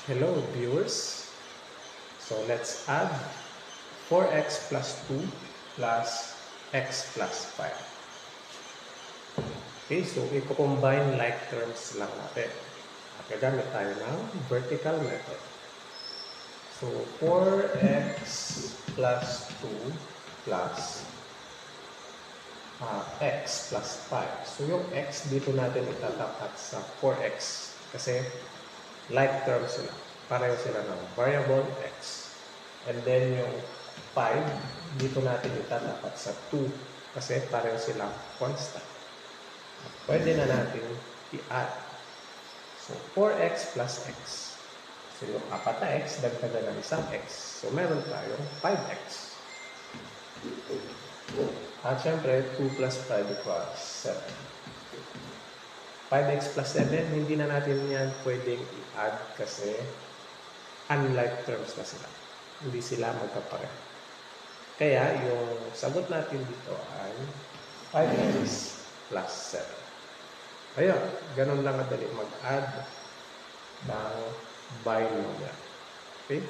Hello viewers. So let's add 4x plus 2 plus x plus 5. Okay, so i-combine like terms lang natin. Gagamit tayo ng vertical method. So 4x plus 2 plus x plus 5. So yung x dito natin itatapat sa 4x kasi like terms sila. Pareho sila ng variable x. And then yung 5, dito natin itatapat sa 2 kasi pareho silang constant. Pwede na natin i-add. So 4x plus x. So yung 4 na x, dagdagan ng isang x. So meron tayong 5x. At syempre, 2 plus 5 equals 7. 5x plus 7, hindi na natin yan pwedeng i-add kasi unlike terms na sila. Hindi sila magkapareho. Kaya yung sagot natin dito ay 5x plus 7. Ayun, ganun lang kadali mag-add ng binomial. Okay?